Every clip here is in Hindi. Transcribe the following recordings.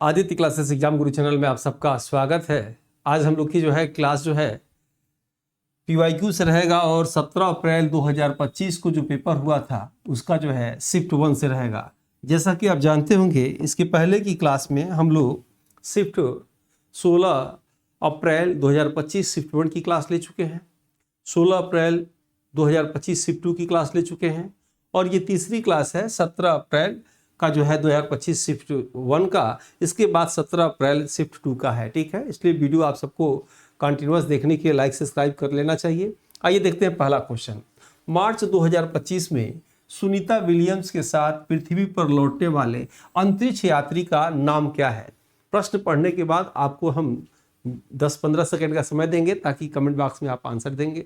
आदित्य क्लासेस एग्जाम गुरु चैनल में आप सबका स्वागत है। आज हम लोग की जो है क्लास जो है PYQ से रहेगा और 17 अप्रैल 2025 को जो पेपर हुआ था उसका जो है शिफ्ट 1 से रहेगा। जैसा कि आप जानते होंगे इसके पहले की क्लास में हम लोग शिफ्ट 16 अप्रैल 2025 शिफ्ट 1 की क्लास ले चुके हैं, 16 अप्रैल 2025 शिफ्ट 2 की क्लास ले चुके हैं और ये तीसरी क्लास है 17 अप्रैल का जो है 2025 शिफ्ट 1 का। इसके बाद 17 अप्रैल शिफ्ट 2 का है। ठीक है, इसलिए वीडियो आप सबको कंटिन्यूअस देखने के लिए लाइक सब्सक्राइब कर लेना चाहिए। आइए देखते हैं पहला क्वेश्चन। मार्च 2025 में सुनीता विलियम्स के साथ पृथ्वी पर लौटने वाले अंतरिक्ष यात्री का नाम क्या है? प्रश्न पढ़ने के बाद आपको हम 10-15 सेकेंड का समय देंगे ताकि कमेंट बॉक्स में आप आंसर देंगे।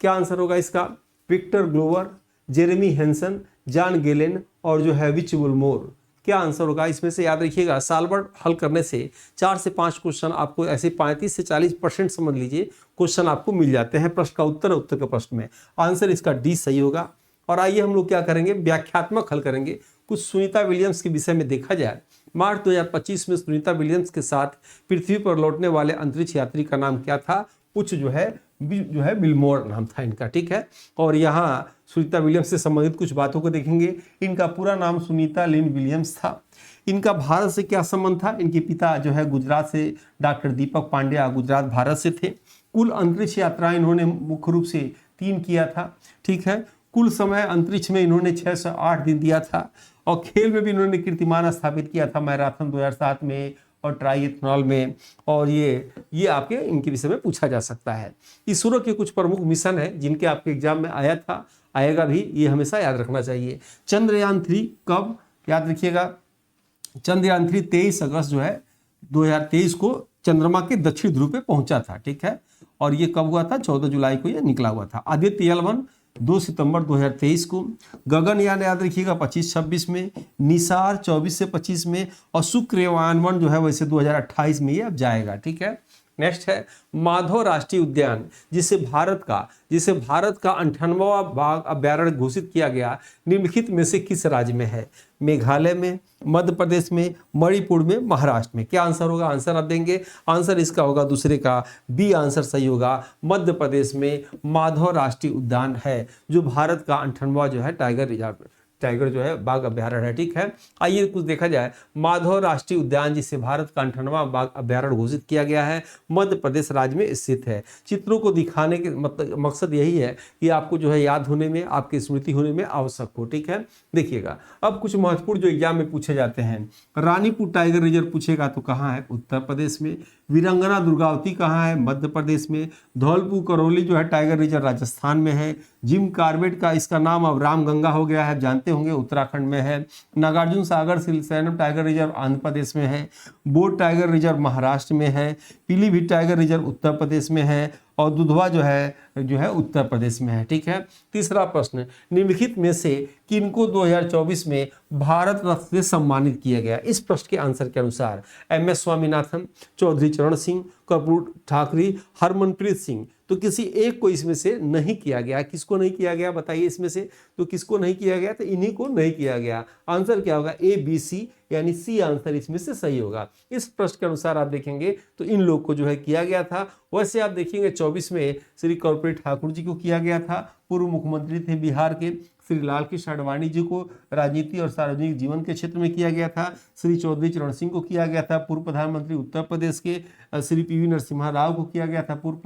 क्या आंसर होगा इसका? Victor Glover, Jeremy Hansen, John Glenn और जो है विच वुलमोर। क्या आंसर होगा इसमें से? याद रखिएगा सॉल्वर हल करने से 4 से 5 क्वेश्चन आपको ऐसे 35 से 40% समझ लीजिए क्वेश्चन आपको मिल जाते हैं। प्रश्न का उत्तर उत्तर के प्रश्न में आंसर इसका डी सही होगा। और आइए हम लोग क्या करेंगे, व्याख्यात्मक हल करेंगे। कुछ सुनीता विलियम्स के विषय में देखा जाए। मार्च 2025 में सुनीता विलियम्स के साथ पृथ्वी पर लौटने वाले अंतरिक्ष यात्री का नाम क्या था? कुछ जो है विल्मोर नाम था इनका। ठीक है, और यहाँ सुनीता विलियम्स से संबंधित कुछ बातों को देखेंगे। इनका पूरा नाम सुनीता लिन विलियम्स था। इनका भारत से क्या संबंध था? इनके पिता जो है गुजरात से डॉक्टर दीपक पांड्या गुजरात भारत से थे। कुल अंतरिक्ष यात्राएं इन्होंने मुख्य रूप से 3 किया था। ठीक है, कुल समय अंतरिक्ष में इन्होंने 608 दिन दिया था और खेल में भी इन्होंने कीर्तिमान स्थापित किया था मैराथन 2007 में और ट्राइएथनॉल में। और ये आपके इनके विषय में पूछा जा सकता है। इसरो के कुछ प्रमुख मिशन है जिनके आपके एग्जाम में आया था, आएगा भी, ये हमेशा याद रखना चाहिए। चंद्रयान 3 कब? याद रखिएगा चंद्रयान 3 23 अगस्त जो है 2023 को चंद्रमा के दक्षिण ध्रुव पे पहुंचा था। ठीक है, और ये कब हुआ था? 14 जुलाई को ये निकला हुआ था। आदित्य L1 2 सितंबर 2023 को। गगनयान याद रखिएगा 25-26 में, निसार 24 से 25 में और शुक्रयान 1 जो है वैसे 2028 में ये अब जाएगा। ठीक है, नेक्स्ट है माधव राष्ट्रीय उद्यान जिसे भारत का 98वां बाघ अभ्यारण्य घोषित किया गया निम्नलिखित में से किस राज्य में है? मेघालय में, मध्य प्रदेश में, मणिपुर में, महाराष्ट्र में। क्या आंसर होगा? आंसर आप देंगे। आंसर इसका होगा दूसरे का बी आंसर सही होगा। मध्य प्रदेश में माधव राष्ट्रीय उद्यान है जो भारत का 98वां जो है टाइगर जो है बाघ अभ्यारण्य है। ठीक है, आइए कुछ देखा जाए। माधव राष्ट्रीय उद्यान जिसे भारत का 98वां बाघ अभ्यारण्य घोषित किया गया है मध्य प्रदेश राज्य में स्थित है। चित्रों को दिखाने के मकसद यही है कि आपको जो है याद होने में, आपकी स्मृति होने में आवश्यक हो। ठीक है, देखिएगा अब कुछ महत्वपूर्ण जो एग्जाम में पूछे जाते हैं। रानीपुर टाइगर रिजर्व पूछेगा तो कहाँ है? उत्तर प्रदेश में। वीरांगना दुर्गावती कहाँ है? मध्य प्रदेश में। धौलपुर करौली जो है टाइगर रिजर्व राजस्थान में है। जिम कार्बेट का इसका नाम अब रामगंगा हो गया है, जानते होंगे, उत्तराखंड में है। नागार्जुन सागर सिलसैनम टाइगर रिजर्व आंध्र प्रदेश में है। बोट टाइगर रिजर्व महाराष्ट्र में है। पीलीभीत टाइगर रिजर्व उत्तर प्रदेश में है और दुधवा जो है उत्तर प्रदेश में है। ठीक है, तीसरा प्रश्न, निम्नलिखित में से किनको 2024 में भारत रत्न से सम्मानित किया गया? इस प्रश्न के आंसर के अनुसार MS स्वामीनाथन, चौधरी चरण सिंह, कर्पूर ठाकरे, हरमनप्रीत सिंह। तो किसी एक को इसमें से नहीं किया गया। किसको नहीं किया गया बताइए इसमें से? तो किसको नहीं किया गया? तो इन्हीं को नहीं किया गया। आंसर क्या होगा? ABC यानी C आंसर इसमें से सही होगा। इस प्रश्न के अनुसार आप देखेंगे तो इन लोग को जो है किया गया था। वैसे आप देखेंगे 24 में श्री कर्पूर ठाकुर जी को किया गया था, पूर्व मुख्यमंत्री थे बिहार के। श्री लाल कृष्ण आडवाणी जी को राजनीति और सार्वजनिक जीवन के क्षेत्र में किया गया था। श्री चौधरी चरण सिंह को किया गया था, पूर्व प्रधानमंत्री उत्तर प्रदेश के। श्री PV नरसिम्हा राव को किया गया था, पूर्व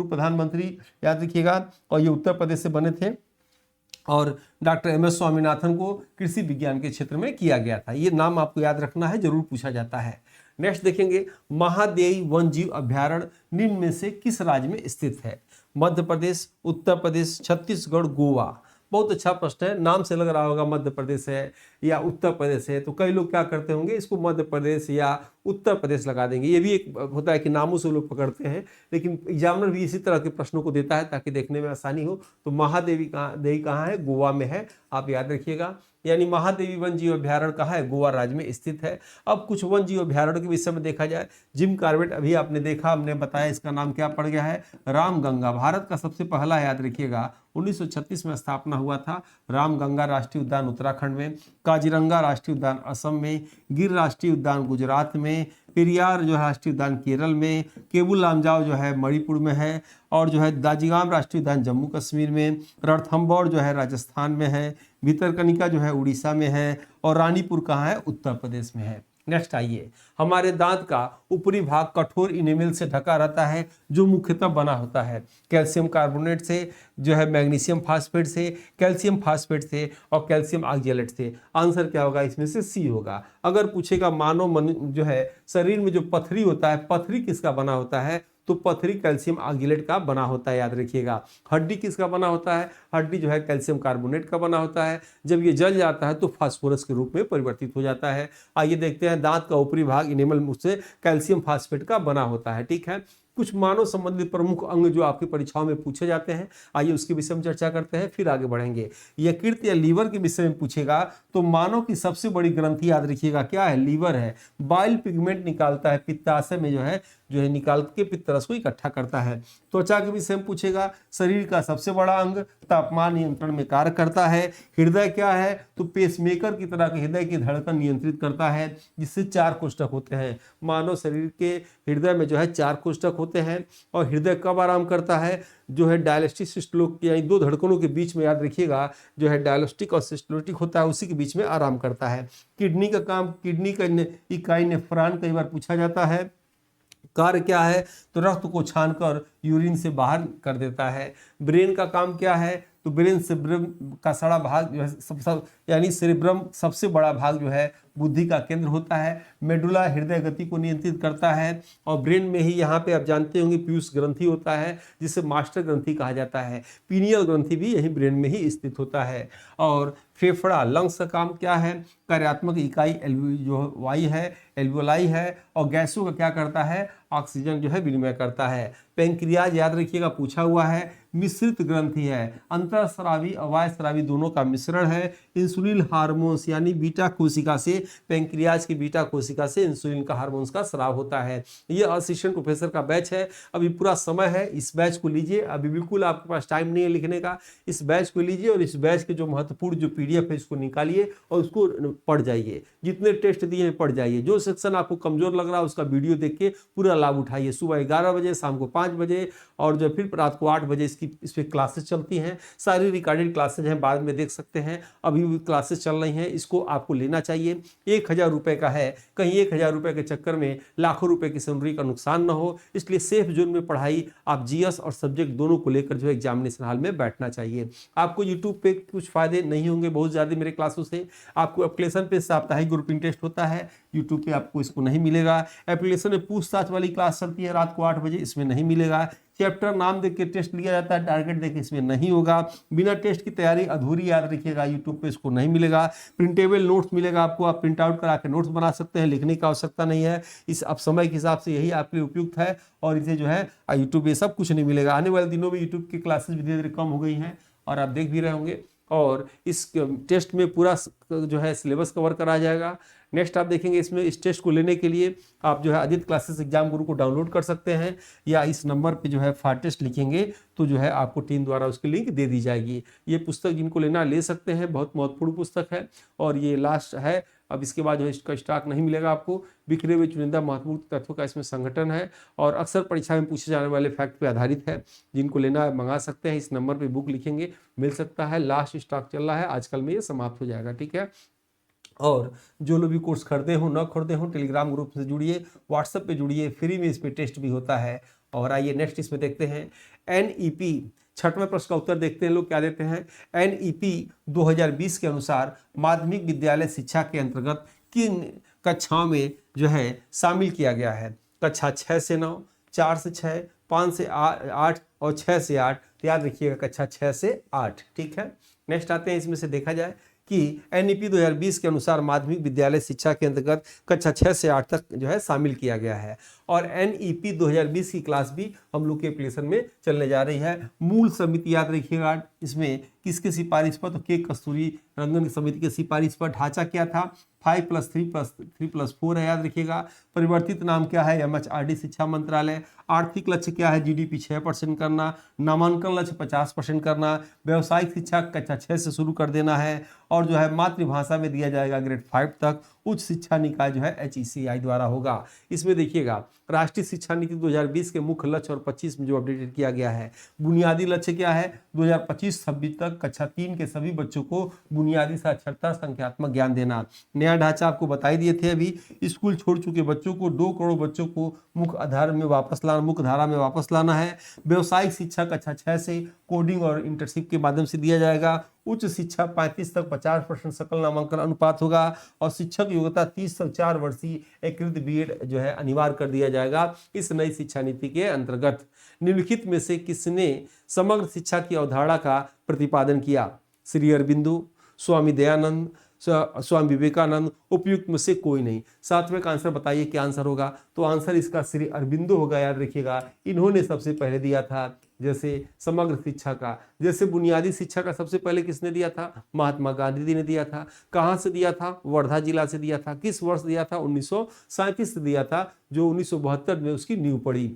प्रधानमंत्री याद रखिएगा, और ये उत्तर प्रदेश से बने थे। और डॉक्टर MS स्वामीनाथन को कृषि विज्ञान के क्षेत्र में किया गया था। ये नाम आपको याद रखना है, जरूर पूछा जाता है। नेक्स्ट देखेंगे, महादेई वन जीव अभ्यारण्य निम्न में से किस राज्य में स्थित है? मध्य प्रदेश, उत्तर प्रदेश, छत्तीसगढ़, गोवा। बहुत अच्छा प्रश्न है। नाम से लग रहा होगा मध्य प्रदेश है या उत्तर प्रदेश है, तो कई लोग क्या करते होंगे, इसको मध्य प्रदेश या उत्तर प्रदेश लगा देंगे। ये भी एक होता है कि नामों से लोग पकड़ते हैं, लेकिन एग्जामिनर भी इसी तरह के प्रश्नों को देता है ताकि देखने में आसानी हो। तो महादेवी देवी कहाँ है? गोवा में है, आप याद रखिएगा। यानी महादेवी वन जीव अभ्यारण्य कहाँ है, गोवा राज्य में स्थित है। अब कुछ वन जीव अभ्यारण्य के विषय में देखा जाए, जिम कॉर्बेट अभी आपने देखा, हमने बताया इसका नाम क्या पड़ गया है, रामगंगा। भारत का सबसे पहला, याद रखिएगा, 1936 में स्थापना हुआ था। रामगंगा राष्ट्रीय उद्यान उत्तराखंड में, काजीरंगा राष्ट्रीय उद्यान असम में, गिर राष्ट्रीय उद्यान गुजरात में, पेरियार जो है राष्ट्रीय उद्यान केरल में, केबुल लामजाओ जो है मणिपुर में है, और जो है दाजिगाम राष्ट्रीय उद्यान जम्मू कश्मीर में, रणथंभौर जो है राजस्थान में है, भितरकनिका जो है उड़ीसा में है, और रानीपुर कहाँ है, उत्तर प्रदेश में है। नेक्स्ट आइए, हमारे दांत का ऊपरी भाग कठोर इनेमल से ढका रहता है, जो मुख्यतः बना होता है कैल्शियम कार्बोनेट से, जो है मैग्नीशियम फास्फेट से, कैल्शियम फास्फेट से, और कैल्शियम ऑक्जेलेट से। आंसर क्या होगा इसमें से, सी होगा। अगर पूछेगा मानव मन जो है शरीर में जो पथरी होता है, पथरी किसका बना होता है, तो पथरी कैल्शियम ऑक्जेलेट का बना होता है, याद रखिएगा। हड्डी किसका बना होता है, हड्डी जो है कैल्शियम कार्बोनेट का बना होता है। जब ये जल जाता है तो फास्फोरस के रूप में परिवर्तित हो जाता है। आइए देखते हैं, दांत का ऊपरी भाग इनेमल मुझसे कैल्शियम फास्फेट का बना होता है। ठीक है, कुछ मानव संबंधित प्रमुख अंग जो आपकी परीक्षाओं में पूछे जाते हैं, आइए उसके विषय में चर्चा करते हैं, फिर आगे बढ़ेंगे। यकृत या लीवर के विषय में पूछेगा तो मानव की सबसे बड़ी ग्रंथि याद रखिएगा क्या है, लीवर है। बाइल पिगमेंट निकालता है, पित्ताशय में जो है निकाल के पित्त रस को इकट्ठा करता है। त्वचा के विषय में पूछेगा, शरीर का सबसे बड़ा अंग, तापमान नियंत्रण में कार्य करता है। हृदय क्या है, तो पेसमेकर की तरह के हृदय की धड़कन नियंत्रित करता है, जिससे 4 कोष्ठक होते हैं। मानव शरीर के हृदय में जो है 4 कोष्ठक होते हैं। और हृदय कब आराम करता है, जो है डायलिस्टिक सिस्टोलिक, यानी 2 धड़कनों के बीच में, याद रखिएगा, जो है डायलिस्टिक और सिस्टोलिक होता है, उसी के बीच में आराम करता है। किडनी का काम, किडनी का इकाई नेफ्रॉन कई बार पूछा जाता है। कार्य क्या है, तो रक्त को छानकर यूरिन से बाहर कर देता है। ब्रेन का काम क्या है, तो ब्रेन सेरेब्रम का सड़ा भाग जो है यानी सेरेब्रम सबसे बड़ा भाग जो है बुद्धि का केंद्र होता है। मेडुला हृदय गति को नियंत्रित करता है। और ब्रेन में ही यहाँ पे आप जानते होंगे पीयूष ग्रंथि होता है, जिसे मास्टर ग्रंथि कहा जाता है। पीनियल ग्रंथि भी यही ब्रेन में ही स्थित होता है। और फेफड़ा, लंग्स का काम क्या है, कार्यात्मक इकाई एल्वियोलाई है, एल्वियोलाई है। और गैसों का क्या करता है, ऑक्सीजन जो है विनिमय करता है। पेंक्रियाज याद रखिएगा पूछा हुआ है, मिश्रित ग्रंथि है, अंतःस्रावी अवायस्रावी दोनों का मिश्रण है। इंसुलिन हार्मोन्स यानी बीटा कोशिका से, पेंक्रियाज की बीटा कोशिका से इंसुलिन का हार्मोन्स का स्राव होता है। ये असिस्टेंट प्रोफेसर का बैच है, अभी पूरा समय है, इस बैच को लीजिए। अभी बिल्कुल आपके पास टाइम नहीं है लिखने का, इस बैच को लीजिए और इस बैच के जो महत्वपूर्ण जो PDF है इसको निकालिए और उसको पढ़ जाइए। जितने टेस्ट दिए हैं पढ़ जाइए। जो सेक्शन आपको कमजोर लग रहा है उसका वीडियो देख के पूरा लाभ उठाइए। सुबह 11 बजे, शाम को 5 बजे, और जो फिर रात को 8 बजे इस पर क्लासेस चलती हैं। सारी रिकॉर्डेड क्लासेज हैं, बाद में देख सकते हैं। अभी भी क्लासेस चल रही हैं, इसको आपको लेना चाहिए। 1000 रुपये का है, कहीं 1000 रुपये के चक्कर में लाखों रुपए की सैलरी का नुकसान ना हो, इसलिए सेफ जोन में पढ़ाई। आप GS और सब्जेक्ट दोनों को लेकर जो है एग्जामिनेशन हॉल में बैठना चाहिए। आपको यूट्यूब पे कुछ फायदे नहीं होंगे बहुत ज़्यादा मेरे क्लासों से। आपको एप्लीकेशन पे साप्ताहिक ग्रुपिंग टेस्ट होता है, यूट्यूब पे आपको इसको नहीं मिलेगा। एप्लीकेशन में पूछताछ वाली क्लास चलती है रात को 8 बजे, इसमें नहीं मिलेगा। चैप्टर नाम देख के टेस्ट लिया जाता है, टारगेट देख के इसमें नहीं होगा। बिना टेस्ट की तैयारी अधूरी, याद रखिएगा। यूट्यूब पे इसको नहीं मिलेगा। प्रिंटेबल नोट्स मिलेगा आपको, आप प्रिंट आउट करा के नोट्स बना सकते हैं, लिखने की आवश्यकता नहीं है। इस अब समय के हिसाब से यही आपके लिए उपयुक्त है। और इसे जो है यूट्यूब ये सब कुछ नहीं मिलेगा। आने वाले दिनों में यूट्यूब की क्लासेस धीरे धीरे कम हो गई हैं और आप देख भी रहे होंगे। और इस टेस्ट में पूरा जो है सिलेबस कवर करा जाएगा। नेक्स्ट आप देखेंगे, इसमें इस टेस्ट को लेने के लिए आप जो है आदित्य क्लासेस एग्जाम गुरु को डाउनलोड कर सकते हैं, या इस नंबर पे जो है फाटेस्ट लिखेंगे तो जो है आपको टीम द्वारा उसकी लिंक दे दी जाएगी। ये पुस्तक जिनको लेना ले सकते हैं, बहुत महत्वपूर्ण पुस्तक है और ये लास्ट है। अब इसके बाद जो है इसका स्टॉक नहीं मिलेगा आपको। बिखरे हुए चुनिंदा महत्वपूर्ण तत्वों का इसमें संगठन है और अक्सर परीक्षा में पूछे जाने वाले फैक्ट पे आधारित है। जिनको लेना है मंगा सकते हैं, इस नंबर पे बुक लिखेंगे, मिल सकता है। लास्ट स्टॉक चल रहा है, आजकल में ये समाप्त हो जाएगा। ठीक है, और जो लोग भी कोर्स खरीदे हो न खरीदे हो, टेलीग्राम ग्रुप से जुड़िए, व्हाट्सएप पे जुड़िए, फ्री में इस पे टेस्ट भी होता है। और आइए नेक्स्ट इसमें देखते हैं NEP 6वें प्रश्न का उत्तर देखते हैं। लोग क्या देते हैं, NEP 2020 के अनुसार माध्यमिक विद्यालय शिक्षा के अंतर्गत किन कक्षाओं में जो है शामिल किया गया है। कक्षा 6 से 9, 4 से 6, 5 से 8 और 6 से 8। याद रखिएगा कक्षा 6 से 8। ठीक है, नेक्स्ट आते हैं, इसमें से देखा जाए कि एनईपी 2020 के अनुसार माध्यमिक विद्यालय शिक्षा के अंतर्गत कक्षा 6 से 8 तक जो है शामिल किया गया है। और एनईपी 2020 की क्लास भी हम लोग के एप्लीकेशन में चलने जा रही है। मूल समिति याद रखिएगा, इसमें किसके सिफारिश पर, तो के कस्तूरी रंगन समिति के सिफारिश पर। ढांचा क्या था, 5+3+3+4 है, याद रखिएगा। परिवर्तित नाम क्या है, एमएचआरडी शिक्षा मंत्रालय। आर्थिक लक्ष्य क्या है, जीडीपी 6% करना। नामांकन लक्ष्य 50% करना। व्यावसायिक शिक्षा कक्षा 6 से शुरू कर देना है। और जो है मातृभाषा में दिया जाएगा ग्रेड 5 तक। उच्च शिक्षा निकाय जो है HECI द्वारा होगा। इसमें देखिएगा राष्ट्रीय शिक्षा नीति 2020 के मुख्य लक्ष्य और 25 में जो अपडेटेड किया गया है। बुनियादी लक्ष्य क्या है, 2025-26 तक कक्षा 3 के सभी बच्चों को बुनियादी साक्षरता संख्यात्मक ज्ञान देना। नया ढांचा आपको बताई दिए थे अभी। स्कूल छोड़ चुके बच्चों को 2 करोड़ बच्चों को मुख्य धारा में वापस लाना है। व्यवसायिक शिक्षा कक्षा 6 से कोडिंग और इंटर्नशिप के माध्यम से दिया जाएगा। उच्च शिक्षा 35 तक 50% सकल नामांकन अनुपात होगा। और शिक्षक योग्यता 30 तक 4 वर्षीय एकीकृत बीएड जो है अनिवार्य कर दिया जाएगा इस नई शिक्षा नीति के अंतर्गत। निम्नलिखित में से किसने समग्र शिक्षा की अवधारणा का प्रतिपादन किया, श्री अरबिंदो, स्वामी दयानंद, स्वामी विवेकानंद, उपयुक्त में से कोई नहीं। सातवें का आंसर बताइए क्या आंसर होगा, तो आंसर इसका श्री अरबिंदो होगा, याद रखिएगा। इन्होंने सबसे पहले दिया था। जैसे समग्र शिक्षा का, जैसे बुनियादी शिक्षा का सबसे पहले किसने दिया था, महात्मा गांधी जी ने दिया था। कहाँ से दिया था, वर्धा जिला से दिया था। किस वर्ष दिया था, 1937 से दिया था, जो 1972 में उसकी नींव पड़ी।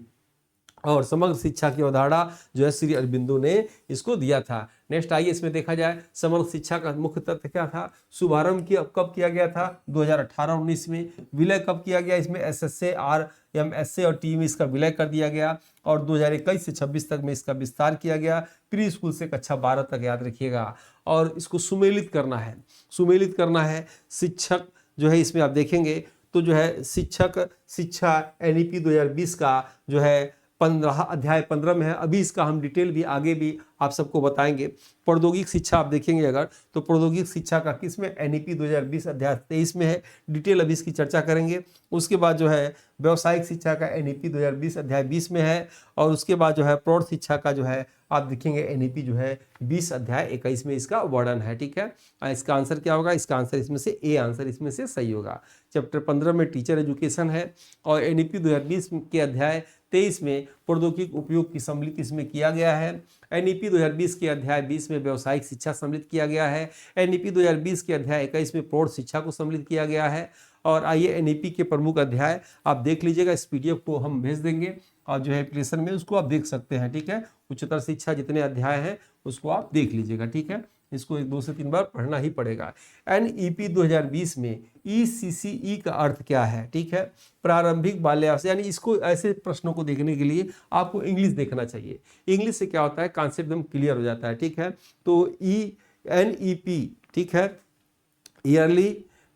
और समग्र शिक्षा की अवधारणा जो है श्री अरबिंदो ने इसको दिया था। नेक्स्ट आइए इसमें देखा जाए समग्र शिक्षा का मुख्य तथ्य क्या था। शुभारंभ कब किया गया था, 2018-19 में। विलय कब किया गया, इसमें SSA, RMSA और टी में इसका विलय कर दिया गया। और 2021 से 26 तक में इसका विस्तार किया गया। प्री स्कूल से कक्षा 12 तक, याद रखिएगा। और इसको सुमेलित करना है। शिक्षक जो है इसमें आप देखेंगे तो जो है शिक्षा एनईपी 2020 का जो है अध्याय 15 में है। अभी इसका हम डिटेल भी आगे भी आप सबको बताएंगे। प्रौद्योगिक शिक्षा आप देखेंगे अगर, तो प्रौद्योगिक शिक्षा का किसमें, एनईपी 2020 अध्याय 23 में है। डिटेल अभी इसकी चर्चा करेंगे। उसके बाद जो है व्यावसायिक शिक्षा का एनईपी 2020 अध्याय 20 में है। और उसके बाद जो है प्रौढ़ शिक्षा का जो है आप देखेंगे एनईपी जो है 20 अध्याय 21 में इसका वर्णन है। ठीक है, इसका आंसर क्या होगा, इसका आंसर इसमें से ए आंसर इसमें से सही होगा। चैप्टर 15 में टीचर एजुकेशन है। और एनईपी 2020 के अध्याय 23 में प्रौद्योगिक उपयोग की सम्मिलित इसमें किया गया है। एनईपी 2020 के अध्याय 20 में व्यावसायिक शिक्षा सम्मिलित किया गया है। एनईपी 2020 के अध्याय 21 में प्रौढ़ शिक्षा को सम्मिलित किया गया है। और आइए एनईपी के प्रमुख अध्याय आप देख लीजिएगा। इस पीडीएफ को हम भेज देंगे और जो है एप्लीकेशन में उसको आप देख सकते हैं। ठीक है, उच्चतर शिक्षा जितने अध्याय हैं उसको आप देख लीजिएगा। ठीक है, इसको 2 से 3 बार पढ़ना ही पड़ेगा। एनईपी 2020 में ECCE का अर्थ क्या है। ठीक है, प्रारंभिक बाल्यावस्था, यानी इसको ऐसे प्रश्नों को देखने के लिए आपको इंग्लिश देखना चाहिए। इंग्लिश से क्या होता है, कॉन्सेप्ट एकदम क्लियर हो जाता है। ठीक है, तो NEP, ठीक है,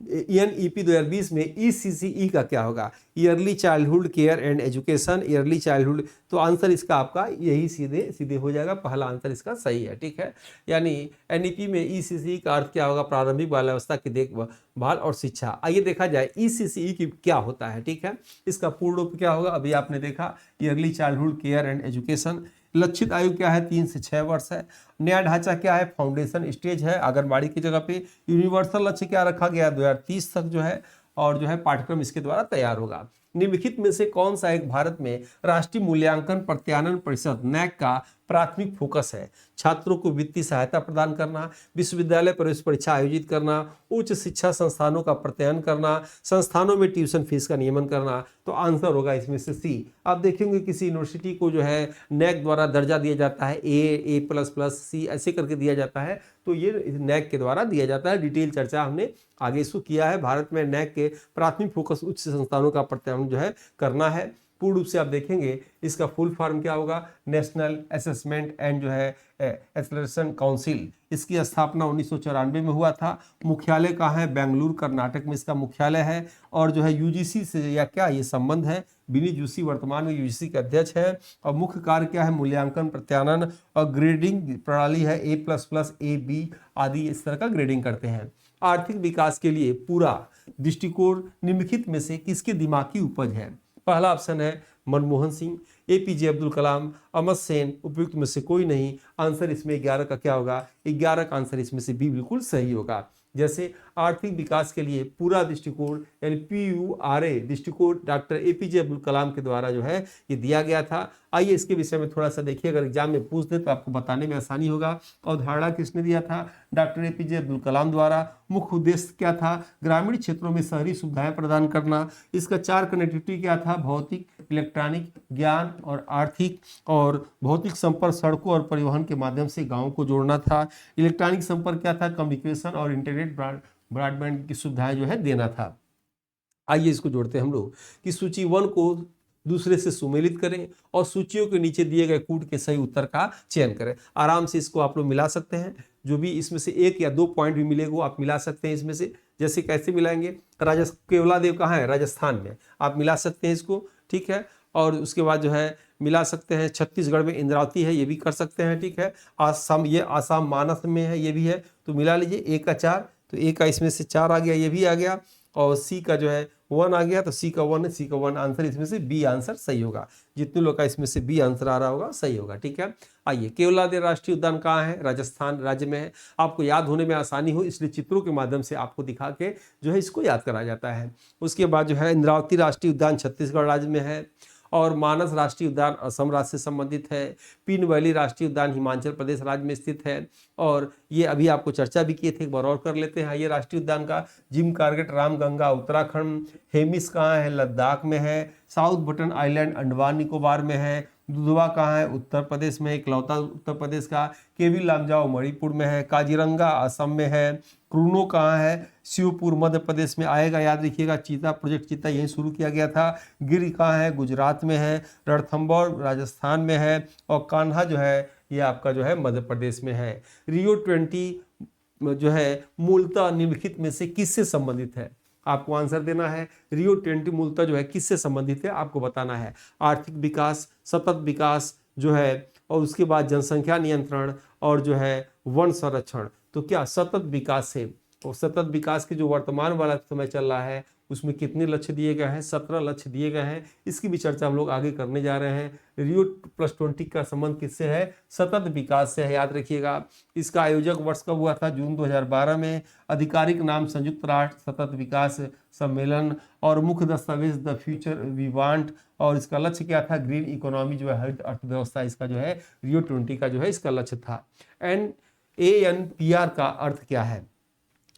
एनईपी 2020 में ECCE का क्या होगा, yearly childhood care and education. Yearly childhood, तो आंसर इसका आपका यही सीधे हो जाएगा। पहला आंसर इसका सही है। ठीक है, यानी एनईपी में ECCE का अर्थ क्या होगा, प्रारंभिक बाल्यावस्था की देखभाल और शिक्षा। आइए देखा जाए ECCE की क्या होता है। ठीक है, इसका पूर्ण रूप क्या होगा, अभी आपने देखा, yearly childhood care and education. लक्षित आयु क्या है, 3 से 6 वर्ष है। नया ढांचा क्या है, फाउंडेशन स्टेज है आंगनबाड़ी की जगह पे। यूनिवर्सल लक्ष्य क्या रखा गया, 2030 तक जो है। और जो है पाठ्यक्रम इसके द्वारा तैयार होगा। निम्नलिखित में से कौन सा एक भारत में राष्ट्रीय मूल्यांकन प्रत्यानयन परिषद NAAC का प्राथमिक फोकस है। छात्रों को वित्तीय सहायता प्रदान करना, विश्वविद्यालय प्रवेश परीक्षा आयोजित करना, उच्च शिक्षा संस्थानों का प्रत्ययन करना, संस्थानों में ट्यूशन फीस का नियमन करना। तो आंसर होगा इसमें से सी। आप देखेंगे किसी यूनिवर्सिटी को जो है NAAC द्वारा दर्जा दिया जाता है, A++ C ऐसे करके दिया जाता है, तो ये NAAC के द्वारा दिया जाता है। डिटेल चर्चा हमने आगे इसको किया है। भारत में NAAC के प्राथमिक फोकस उच्च संस्थानों का प्रत्यायन जो है करना है। पूर्ण रूप से आप देखेंगे इसका फुल फॉर्म क्या होगा, नेशनल असेसमेंट एंड जो है एक्सेलरेशन काउंसिल। इसकी स्थापना 1994 में हुआ था। मुख्यालय कहाँ है, बेंगलुरु कर्नाटक में इसका मुख्यालय है। और जो है यूजीसी से या क्या ये संबंध है, विनीत जोशी वर्तमान में यूजीसी के अध्यक्ष है। और मुख्य कार्य क्या है, मूल्यांकन प्रत्यानन और ग्रेडिंग प्रणाली है, A++ A, B आदि इस तरह का ग्रेडिंग करते हैं। आर्थिक विकास के लिए पूरा दृष्टिकोण निम्नलिखित में से किसके दिमाग की उपज है। पहला ऑप्शन है मनमोहन सिंह, एपीजे अब्दुल कलाम, अमर सेन, उपयुक्त में से कोई नहीं। आंसर इसमें 11 का क्या होगा? 11 का आंसर इसमें से बी बिल्कुल सही होगा। जैसे आर्थिक विकास के लिए पूरा दृष्टिकोण यानी PURA दृष्टिकोण डॉक्टर एपीजे अब्दुल कलाम के द्वारा जो है ये दिया गया था। आइए इसके विषय में थोड़ा सा देखिए, अगर एग्जाम में पूछ दे तो आपको बताने में आसानी होगा। अवधारणा किसने दिया था? डॉक्टर एपीजे अब्दुल कलाम द्वारा। मुख्य उद्देश्य क्या था? ग्रामीण क्षेत्रों में शहरी सुविधाएं प्रदान करना। इसका 4 कनेक्टिविटी क्या था? भौतिक, इलेक्ट्रॉनिक, ज्ञान और आर्थिक। और भौतिक संपर्क सड़कों और परिवहन के माध्यम से गाँव को जोड़ना था। इलेक्ट्रॉनिक संपर्क क्या था? कम्युनिकेशन और इंटरनेट ब्रॉडबैंड की सुविधाएं जो है देना था। आइए इसको जोड़ते हैं हम लोग कि सूची 1 को दूसरे से सुमेलित करें और सूचियों के नीचे दिए गए कूट के सही उत्तर का चयन करें। आराम से इसको आप लोग मिला सकते हैं। जो भी इसमें से 1 या 2 पॉइंट भी मिलेगा वो आप मिला सकते हैं इसमें से। जैसे कैसे मिलाएंगे? केवलादेव कहाँ है? राजस्थान में। आप मिला सकते हैं इसको, ठीक है। और उसके बाद जो है मिला सकते हैं छत्तीसगढ़ में इंद्रावती है, ये भी कर सकते हैं, ठीक है। आसाम, ये आसाम मानस में है, ये भी है, तो मिला लीजिए। 1 का 4, तो 1 का इसमें से 4 आ गया, ये भी आ गया। और सी का जो है 1 आ गया, तो सी का 1 है, सी का 1 आंसर इसमें से बी आंसर सही होगा। जितने लोग का इसमें से बी आंसर आ रहा होगा सही होगा, ठीक है। आइए, केवलादेव राष्ट्रीय उद्यान कहाँ है? राजस्थान राज्य में है। आपको याद होने में आसानी हो इसलिए चित्रों के माध्यम से आपको दिखा के जो है इसको याद कराया जाता है। उसके बाद जो है इंद्रावती राष्ट्रीय उद्यान छत्तीसगढ़ राज्य में है। और मानस राष्ट्रीय उद्यान असम राज्य से संबंधित है। पीन वैली राष्ट्रीय उद्यान हिमाचल प्रदेश राज्य में स्थित है। और ये अभी आपको चर्चा भी किए थे, एक बार और कर लेते हैं। ये राष्ट्रीय उद्यान का जिम कार्बेट रामगंगा उत्तराखंड। हेमिस कहाँ है? लद्दाख में है। South button island Andaman Nicobar में है। दुधवा कहाँ है? उत्तर प्रदेश में, इकलौता उत्तर प्रदेश का। केवी लामजाओ मणिपुर में है। काजीरंगा असम में है। क्रूनो कहाँ है? शिवपुर मध्य प्रदेश में आएगा, याद रखिएगा। चीता प्रोजेक्ट चीता यहीं शुरू किया गया था। गिर कहाँ है? गुजरात में है। रणथंभौर राजस्थान में है। और कान्हा जो है ये आपका जो है मध्य प्रदेश में है। रियो 20 जो है मूलतः निम्नलिखित में से किससे संबंधित है? आपको आंसर देना है। रियो 20 मूलतः जो है किससे संबंधित है आपको बताना है। आर्थिक विकास, सतत विकास जो है, और उसके बाद जनसंख्या नियंत्रण और जो है वन संरक्षण। तो क्या सतत विकास है? और सतत विकास के जो वर्तमान वाला समय चल रहा है उसमें कितने लक्ष्य दिए गए हैं? 17 लक्ष्य दिए गए हैं। इसकी भी चर्चा हम लोग आगे करने जा रहे हैं। रियो +20 का संबंध किससे है? सतत विकास से है, याद रखिएगा। इसका आयोजक वर्ष कब हुआ था? जून 2012 में। आधिकारिक नाम संयुक्त राष्ट्र सतत विकास सम्मेलन। और मुख्य दस्तावेज द फ्यूचर वी वांट। और इसका लक्ष्य क्या था? ग्रीन इकोनॉमी जो है, हरित अर्थव्यवस्था, इसका जो है रियो 20 का जो है इसका लक्ष्य था। ANPR का अर्थ क्या है?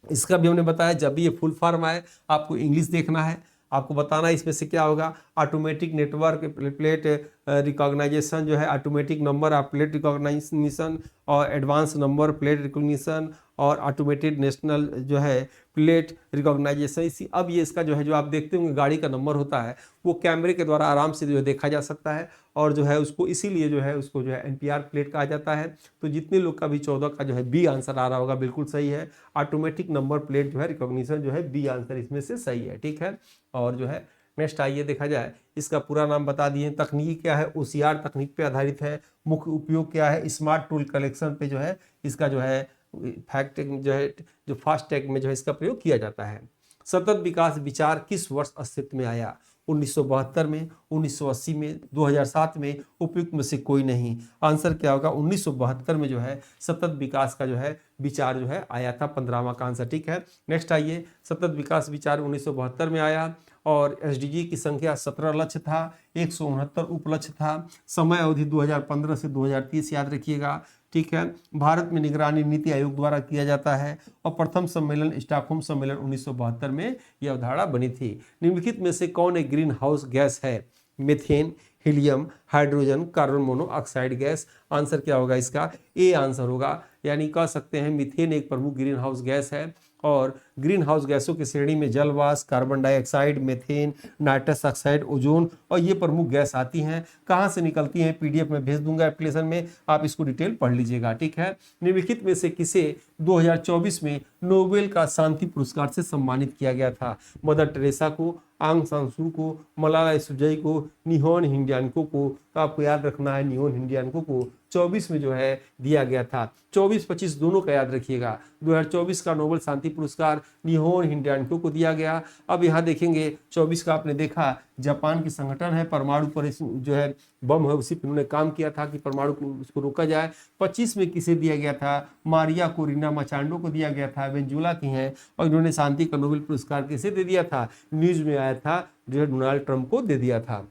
इसका भी हमने बताया। जब भी ये फुल फॉर्म आए आपको इंग्लिश देखना है, आपको बताना इसमें से क्या होगा। ऑटोमेटिक नेटवर्क प्लेट रिकॉग्नाइजेशन जो है, automatic number of plate recognition और एडवांस नंबर प्लेट रिकॉग्निशन और ऑटोमेटेड नेशनल जो है प्लेट रिकॉग्नाइजेशन। इसी अब ये इसका जो है जो आप देखते होंगे गाड़ी का नंबर होता है वो कैमरे के द्वारा आराम से जो है देखा जा सकता है। और जो है उसको इसीलिए जो है उसको जो है NPR प्लेट कहा जाता है। तो जितने लोग का भी 14 का जो है बी आंसर आ रहा होगा बिल्कुल सही है। ऑटोमेटिक नंबर प्लेट जो है रिकॉग्निशन जो है बी आंसर इसमें से सही है, ठीक है। और जो है नेक्स्ट आइए देखा जाए, इसका पूरा नाम बता दिए। तकनीक क्या है? OCR तकनीक पे आधारित है। मुख्य उपयोग क्या है? स्मार्ट टूल कलेक्शन पे जो है इसका जो है फैक्ट जो है जो फास्ट टैग में जो है इसका प्रयोग किया जाता है। सतत विकास विचार किस वर्ष अस्तित्व में आया? 1972 में, 1980 में, 2007 में, उपयुक्त में से कोई नहीं। आंसर क्या होगा? 1972 में जो है सतत विकास का जो है विचार जो है आया था। 15वां का आंसर, ठीक है। नेक्स्ट आइए, सतत विकास विचार 1972 में आया। और SDG की संख्या 17 लक्ष्य था। 169 उपलक्ष्य था। समय अवधि 2015 से 2030 याद रखिएगा, ठीक है। भारत में निगरानी नीति आयोग द्वारा किया जाता है। और प्रथम सम्मेलन स्टॉकहोम सम्मेलन 1972 में यह अवधारणा बनी थी। निम्नलिखित में से कौन एक ग्रीन हाउस गैस है? Methane, helium, hydrogen, carbon monoxide gas. Answer क्या होगा इसका? ए आंसर होगा। यानी कह सकते हैं मीथेन एक प्रमुख ग्रीन हाउस गैस है। और ग्रीन हाउस गैसों की श्रेणी में जलवाष्प, carbon dioxide, methane, nitrous oxide, ozone और ये प्रमुख गैस आती हैं। कहाँ से निकलती हैं? PDF में भेज दूंगा एप्लीकेशन में, आप इसको डिटेल पढ़ लीजिएगा, ठीक है। निम्नलिखित में से किसे 2024 में नोबेल का शांति पुरस्कार से सम्मानित किया गया था? मदर टेरेसा को, आंग सान सू को, मलाला यूसुफजई को, निहोन हिंडियानको को। तो आपको याद रखना है निहोन हिंडियानको को 24 में जो है दिया गया था। 24-25 दोनों का याद रखिएगा। 2024 का नोबेल शांति पुरस्कार निहोन हिंडियानको को दिया गया। अब यहाँ देखेंगे 24 का आपने देखा जापान की संगठन है, परमाणु पर जो है बम है उसी पर उन्होंने काम किया था कि परमाणु को उसको रोका जाए। 25 में किसे दिया गया था? मारिया कोरिना मचांडो को दिया गया था, वेनेजुएला की हैं। और इन्होंने शांति का नोबेल पुरस्कार किसे दे दिया था? न्यूज में आया था, जो है डोनाल्ड ट्रंप को दे दिया था।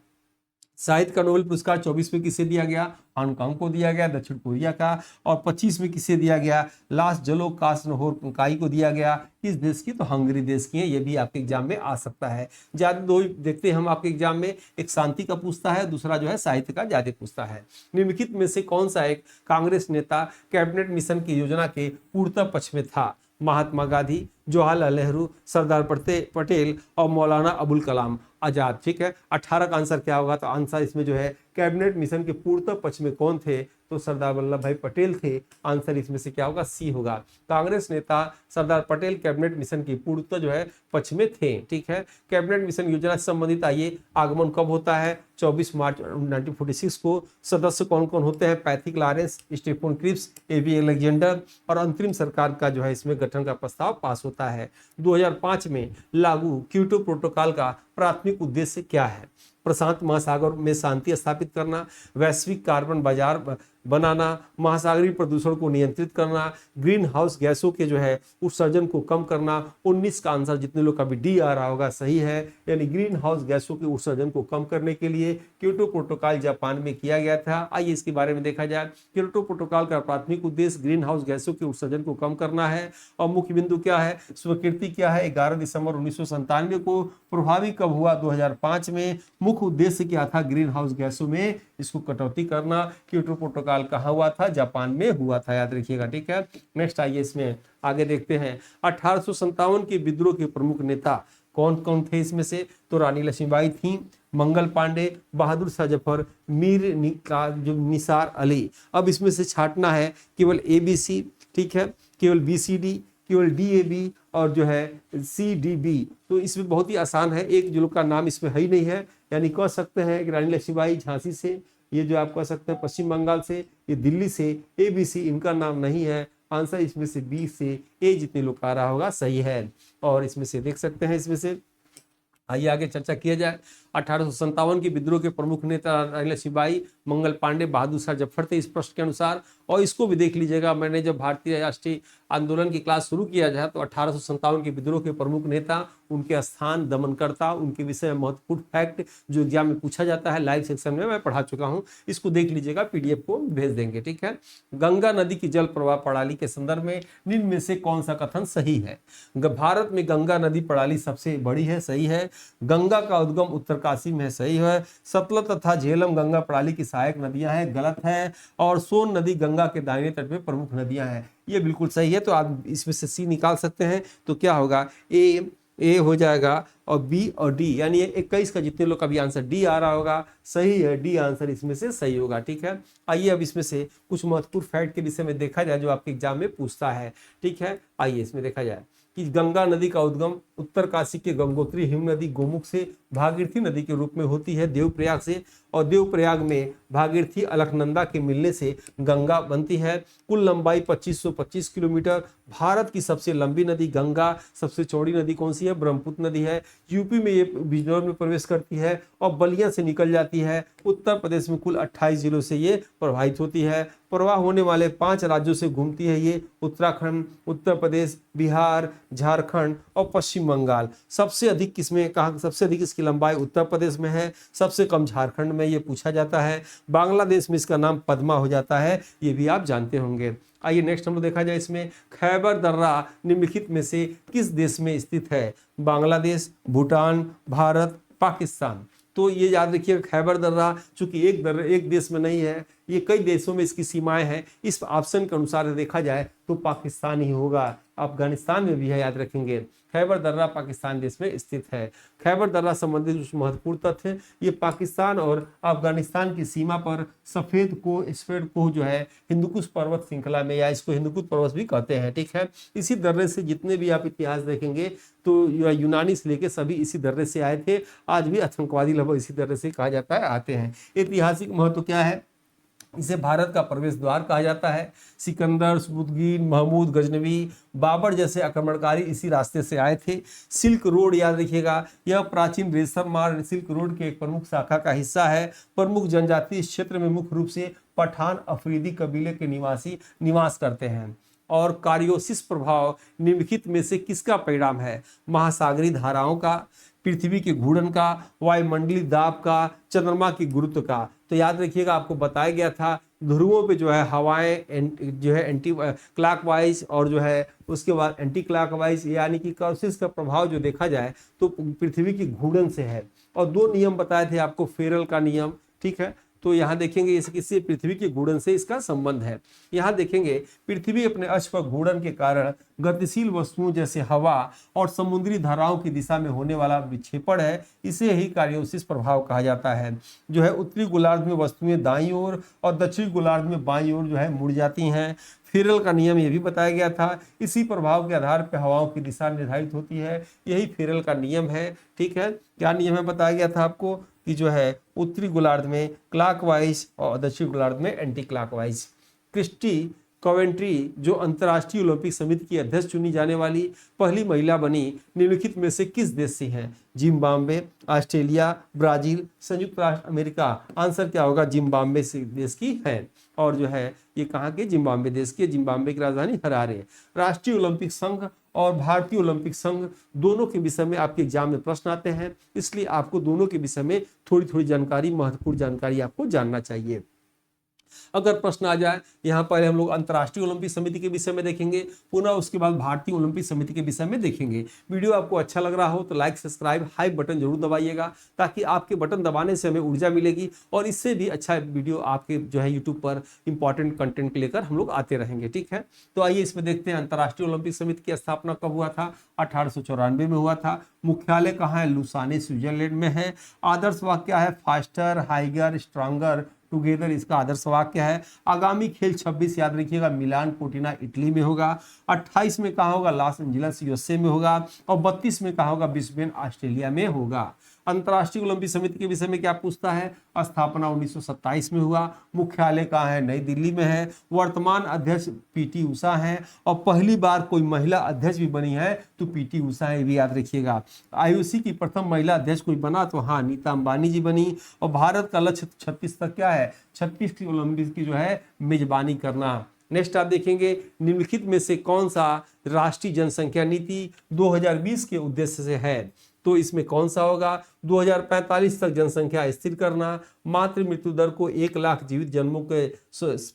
साहित्य का नोबेल पुरस्कार 24 में किसे दिया गया? हांगकांग को दिया गया, दक्षिण कोरिया का। और 25 में किसे दिया गया? लास जलो कास्नहोरकाई को दिया गया। किस देश की? तो हंगरी देश की है। ये भी आपके एग्जाम में आ सकता है। ज्यादा दो देखते हैं हम आपके एग्जाम में, एक शांति का पूछता है, दूसरा जो है साहित्य का ज्यादा पूछता है। निम्नलिखित में से कौन सा एक कांग्रेस नेता कैबिनेट मिशन की योजना के पूर्णतः पक्ष में था? महात्मा गांधी, जवाहरलाल नेहरू, सरदार पटेल और मौलाना अबुल कलाम आजाद। ठीक है, 18 का आंसर क्या होगा? तो आंसर इसमें जो है कैबिनेट मिशन के पूर्णतः पक्ष में कौन थे? तो सरदार वल्लभ भाई पटेल थे। आंसर इसमें से क्या होगा? सी होगा। कांग्रेस नेता सरदार पटेल कैबिनेट मिशन की पूर्णतः जो है पक्ष में थे। ठीक है, कैबिनेट मिशन योजना से संबंधित आइए, आगमन कब होता है? 24 मार्च 1946 को। सदस्य कौन कौन होते हैं? Pethick Lawrence, Stephen Cripps, A V Alexander. और अंतरिम सरकार का जो है इसमें गठन का प्रस्ताव पास होता है। 2005 में लागू क्योटो प्रोटोकॉल का प्राथमिक उद्देश्य क्या है? प्रशांत महासागर में शांति स्थापित करना, वैश्विक कार्बन बाजार बनाना, महासागरीय प्रदूषण को नियंत्रित करना, ग्रीन हाउस गैसों के जो है उत्सर्जन को कम करना। 19 का आंसर जितने लोग का भी डी आ रहा होगा सही है, यानी ग्रीन हाउस गैसों के उत्सर्जन को कम करने के लिए क्योटो प्रोटोकॉल जापान में किया गया था। आइए इसके बारे में देखा जाए। क्योटो प्रोटोकॉल का प्राथमिक उद्देश्य ग्रीन हाउस गैसों के उत्सर्जन को कम करना है। और मुख्य बिंदु क्या है? स्वीकृति क्या है? 11 दिसंबर 1997 को। प्रभावी कब हुआ? 2005 में। मुख्य उद्देश्य क्या था? ग्रीन हाउस गैसों में इसको कटौती करना। क्योटो प्रोटोकॉल कहाँ हुआ था? जापान में हुआ था, याद रखिएगा। ठीक है, नेक्स्ट आइए इसमें आगे देखते हैं। 1857 के विद्रोह के प्रमुख नेता कौन कौन थे इसमें से? तो रानी लक्ष्मीबाई थी, मंगल पांडे, बहादुर शाह जफर, जो निसार अली। अब इसमें से छांटना है केवल ABC, ठीक है, केवल BCD, केवल DAB और जो है CDB। तो इसमें बहुत ही आसान है, एक जो लोग का नाम इसमें है ही नहीं है, यानी कह सकते हैं कि रानी लक्ष्मीबाई झांसी से, ये जो आप कह सकते हैं पश्चिम बंगाल से, ये दिल्ली से। ABC इनका नाम नहीं है। आंसर इसमें से B से A जितने लोग आ रहा होगा सही है। और इसमें से देख सकते हैं, इसमें से आइए आगे चर्चा किया जाए। 1857 के विद्रोह के प्रमुख नेता रानी लक्ष्मीबाई, मंगल पांडे, बहादुर शाह जफर थे इस प्रश्न के अनुसार। और इसको भी देख लीजिएगा, मैंने जब भारतीय राष्ट्रीय आंदोलन की क्लास शुरू किया जाए तो 1857 के विद्रोह के प्रमुख नेता, उनके स्थान, दमनकर्ता, उनके विषय में महत्वपूर्ण फैक्ट जो एग्जाम में पूछा जाता है लाइव सेक्शन में मैं पढ़ा चुका हूं। इसको देख लीजिएगा, PDF को भेज देंगे। ठीक है, गंगा नदी की जल प्रवाह प्रणाली के संदर्भ में निम्न में से कौन सा कथन सही है? भारत में गंगा नदी प्रणाली सबसे बड़ी है, सही है। गंगा का उद्गम उत्तरकाशी में है, सही है। सतलज तथा झेलम गंगा प्रणाली की सहायक नदियां हैं, गलत है। और सोन नदी गंगा के दाहिने तट में प्रमुख नदियां हैं, ये बिल्कुल सही है। तो आप इसमें से C निकाल सकते हैं। तो क्या होगा? ए हो जाएगा और B और D, यानी 21 का जितने लोग का भी आंसर D आ रहा होगा सही है। D आंसर इसमें से सही होगा। ठीक है, आइए अब इसमें से कुछ महत्वपूर्ण फैक्ट के विषय में देखा जाए जो आपके एग्जाम में पूछता है। ठीक है, आइए इसमें देखा जाए कि गंगा नदी का उद्गम उत्तरकाशी के गंगोत्री हिम नदी गोमुख से भागीरथी नदी के रूप में होती है देवप्रयाग से। और देवप्रयाग में भागीरथी अलकनंदा के मिलने से गंगा बनती है। कुल लंबाई 2525 किलोमीटर। भारत की सबसे लंबी नदी गंगा। सबसे चौड़ी नदी कौन सी है? ब्रह्मपुत्र नदी है। यूपी में ये बिजनौर में प्रवेश करती है और बलिया से निकल जाती है। उत्तर प्रदेश में कुल 28 जिलों से ये प्रवाहित होती है। प्रवाह होने वाले 5 राज्यों से घूमती है ये, उत्तराखंड, उत्तर प्रदेश, बिहार, झारखंड और पश्चिम बंगाल। सबसे अधिक किसमें कहा? सबसे अधिक इसकी लंबाई उत्तर प्रदेश में है, सबसे कम झारखंड में, ये पूछा जाता है। बांग्लादेश में इसका नाम पद्मा हो जाता है, ये भी आप जानते होंगे। आइए नेक्स्ट हम लोग देखा जाए इसमें, खैबर दर्रा निम्नलिखित में से किस देश में स्थित है? बांग्लादेश, भूटान, भारत, पाकिस्तान। तो ये याद रखिए, खैबर दर्रा चूंकि एक देश में नहीं है, ये कई देशों में इसकी सीमाएं हैं। इस ऑप्शन के अनुसार देखा जाए तो पाकिस्तान ही होगा। अफगानिस्तान में भी है, याद रखेंगे। खैबर दर्रा पाकिस्तान देश में स्थित है। खैबर दर्रा संबंधित कुछ महत्वपूर्ण तथ्य, ये पाकिस्तान और अफगानिस्तान की सीमा पर सफेद कोह जो है हिंदुकुश पर्वत श्रृंखला में, या इसको हिंदुकुश पर्वत भी कहते हैं। ठीक है, इसी दर्रे से जितने भी आप इतिहास देखेंगे तो यूनानी से लेके सभी इसी दर्रे से आए थे। आज भी आतंकवादी लगभग इसी दर्रे से कहा जाता है आते हैं। ऐतिहासिक महत्व क्या है? इसे भारत का प्रवेश द्वार कहा जाता है। सिकंदर, समुद्रगीन, महमूद गजनवी, बाबर जैसे आक्रमणकारी इसी रास्ते से आए थे। सिल्क रोड याद रखिएगा, यह प्राचीन रेशम मार्ग सिल्क रोड के एक प्रमुख शाखा का हिस्सा है। प्रमुख जनजाति इस क्षेत्र में मुख्य रूप से पठान अफरीदी कबीले के निवासी निवास करते हैं। और कार्योसिस प्रभाव निम्नलिखित में से किसका परिणाम है? महासागरीय धाराओं का, पृथ्वी के घूर्णन का, वायुमंडलीय दाब का, चंद्रमा की गुरुत्व का। तो याद रखिएगा, आपको बताया गया था ध्रुवों पे जो है हवाएं जो है एंटी क्लॉकवाइज और जो है उसके बाद एंटी क्लॉकवाइज, यानी कि कार्योसिस का प्रभाव जो देखा जाए तो पृथ्वी की घूर्णन से है। और दो नियम बताए थे आपको, फेरल का नियम, ठीक है। तो यहाँ देखेंगे इससे पृथ्वी के घूर्णन से इसका संबंध है। यहाँ देखेंगे पृथ्वी अपने अक्ष पर घूर्णन के कारण गतिशील वस्तुओं जैसे हवा और समुद्री धाराओं की दिशा में होने वाला विक्षेपण है, इसे ही कार्योसिस प्रभाव कहा जाता है। जो है उत्तरी गोलार्ध में वस्तुएं दाईं ओर और दक्षिणी गोलार्ध में बाईं ओर जो है मुड़ जाती हैं। फेरल का नियम ये भी बताया गया था। इसी प्रभाव के आधार पर हवाओं की दिशा निर्धारित होती है, यही फेरल का नियम है, ठीक है। क्या नियम है बताया गया था आपको कि जो है उत्तरी गोलार्ध में क्लॉकवाइज और दक्षिणी गोलार्ध में एंटी क्लॉकवाइज। क्रिस्टी कोवेंट्री जो अंतर्राष्ट्रीय ओलंपिक समिति की अध्यक्ष चुनी जाने वाली पहली महिला बनी, निम्नलिखित में से किस देश से हैं? जिम्बाब्वे, ऑस्ट्रेलिया, ब्राजील, संयुक्त राष्ट्र अमेरिका। आंसर क्या होगा? जिम्बाब्वे से देश की है। और जो है ये कहाँ के? जिम्बाब्वे देश के। जिम्बाब्वे की राजधानी हरारे। राष्ट्रीय ओलंपिक संघ और भारतीय ओलंपिक संघ दोनों के विषय में आपके एग्जाम में प्रश्न आते हैं, इसलिए आपको दोनों के विषय में थोड़ी थोड़ी जानकारी, महत्वपूर्ण जानकारी आपको जानना चाहिए। अगर प्रश्न आ जाए, यहाँ पहले हम लोग अंतर्राष्ट्रीय ओलंपिक समिति के विषय में देखेंगे, पुनः उसके बाद भारतीय ओलंपिक समिति के विषय में देखेंगे। वीडियो आपको अच्छा लग रहा हो तो लाइक, सब्सक्राइब, हाई बटन जरूर दबाइएगा, ताकि आपके बटन दबाने से हमें ऊर्जा मिलेगी और इससे भी अच्छा वीडियो आपके जो है यूट्यूब पर इंपॉर्टेंट कंटेंट लेकर हम लोग आते रहेंगे, ठीक है। तो आइए इसमें देखते हैं, अंतर्राष्ट्रीय ओलंपिक समिति की स्थापना कब हुआ था? 1894 में हुआ था। मुख्यालय कहाँ है? लुसाने, स्विट्जरलैंड में है। आदर्श वाक्य क्या है? फास्टर, हाइगर, स्ट्रांगर टुगेदर, इसका आदर्श वाक्य है। आगामी खेल 26 याद रखिएगा, मिलान कोटिना इटली में होगा। 28 में कहाँ होगा? लॉस एंजलिस यूएसए में होगा। और 32 में कहाँ होगा? ब्रिस्बेन ऑस्ट्रेलिया में होगा। अंतर्राष्ट्रीय ओलंपिक समिति के विषय में क्या पूछता है? स्थापना 1927 में हुआ। मुख्यालय कहाँ है? नई दिल्ली में है। वर्तमान अध्यक्ष पीटी उषा है और पहली बार कोई महिला अध्यक्ष भी बनी है तो पीटी उषा है, भी याद रखिएगा। आईओसी की प्रथम महिला अध्यक्ष कोई बना तो हाँ, नीता अंबानी जी बनी। और भारत का लक्ष्य 36 तक क्या है? 36 की ओलंपिक की जो है मेजबानी करना। नेक्स्ट आप देखेंगे, निम्नलिखित में से कौन सा राष्ट्रीय जनसंख्या नीति 2020 के उद्देश्य से है? तो इसमें कौन सा होगा? 2045 तक जनसंख्या स्थिर करना, मातृ मृत्यु दर को 1 लाख जीवित जन्मों के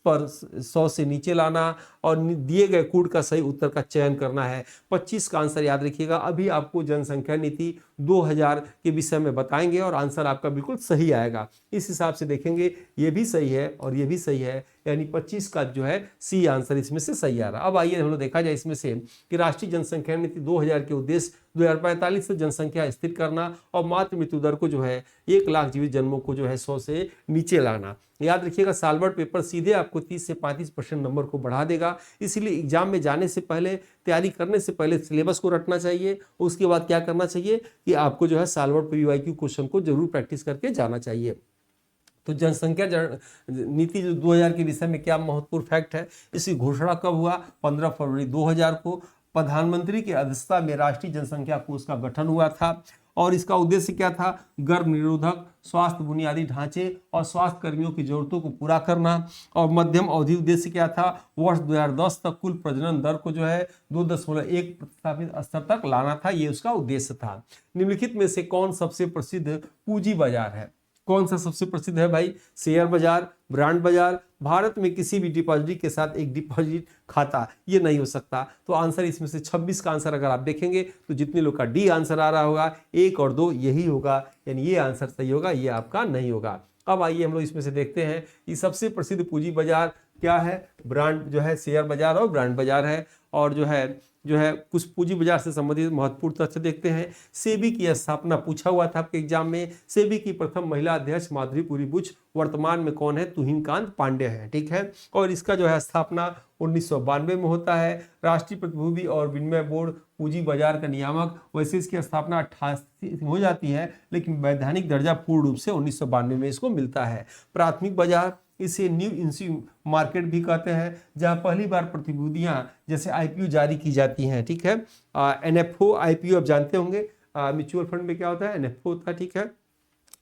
पर 100 से नीचे लाना और दिए गए कोड का सही उत्तर का चयन करना है। 25 का आंसर याद रखिएगा। अभी आपको जनसंख्या नीति 2000 के विषय में बताएंगे और आंसर आपका बिल्कुल सही आएगा। इस हिसाब से देखेंगे, ये भी सही है और ये भी सही है, यानी 25 का जो है सी आंसर इसमें से सही आ रहा। अब आइए हम लोग देखा जाए इसमें से कि राष्ट्रीय जनसंख्या नीति 2000 के उद्देश्य 2045 से जनसंख्या स्थिर करना और मातृ मृत्यु दर को जो है 1 लाख जीवित जन्मों को जो है 100 से नीचे लाना। याद रखिएगा, सालवर्ड पेपर सीधे आपको 30 से 35% नंबर को बढ़ा देगा, इसलिए एग्जाम में जाने से पहले, तैयारी करने से पहले सिलेबस को रटना चाहिए। उसके बाद क्या करना चाहिए कि आपको जो है सालवर्ड पीवाईक्यू क्वेश्चन को जरूर प्रैक्टिस करके जाना चाहिए। तो जनसंख्या नीति जो 2000 के विषय में क्या महत्वपूर्ण फैक्ट है, इसकी घोषणा कब हुआ? 15 फरवरी 2000 को प्रधानमंत्री की अध्यक्षता में राष्ट्रीय जनसंख्या कोष का गठन हुआ था। और इसका उद्देश्य क्या था? गर्भ निरोधक, स्वास्थ्य बुनियादी ढांचे और स्वास्थ्य कर्मियों की जरूरतों को पूरा करना। और मध्यम अवधि उद्देश्य क्या था? वर्ष 2010 तक कुल प्रजनन दर को जो है 2.1 प्रतिशत स्तर तक लाना था, ये उसका उद्देश्य था। निम्नलिखित में से कौन सबसे प्रसिद्ध पूंजी बाजार है? कौन सा सबसे प्रसिद्ध है भाई? शेयर बाजार, ब्रांड बाजार। भारत में किसी भी डिपॉजिट के साथ एक डिपॉजिट खाता ये नहीं हो सकता। तो आंसर इसमें से 26 का आंसर अगर आप देखेंगे तो जितने लोग का डी आंसर आ रहा होगा, 1 और 2 यही होगा, यानी ये आंसर सही होगा, ये आपका नहीं होगा। अब आइए हम लोग इसमें से देखते हैं कि सबसे प्रसिद्ध पूंजी बाजार क्या है? ब्रांड जो है शेयर बाजार और ब्रांड बाजार है। और जो है कुछ पूंजी बाजार से संबंधित महत्वपूर्ण तथ्य देखते हैं। सेबी की स्थापना पूछा हुआ था आपके एग्जाम में। सेबी की प्रथम महिला अध्यक्ष माधुरीपुरी बुच वर्तमान में कौन है? तुहिनकांत पांडे है, ठीक है। और इसका जो है स्थापना 1992 में होता है। राष्ट्रीय प्रतिभूति और विनिमय बोर्ड पूंजी बाजार का नियामक, वैसे इसकी स्थापना 88 हो जाती है, लेकिन वैधानिक दर्जा पूर्ण रूप से 1992 में इसको मिलता है। प्राथमिक बाजार, इसे न्यू इश्यू मार्केट भी कहते हैं, जहां पहली बार प्रतिभूतियां जैसे आईपीओ जारी की जाती हैं, ठीक है। एनएफओ आईपीओ आप जानते होंगे, म्यूचुअल फंड में क्या होता है, एनएफओ होता है, ठीक है,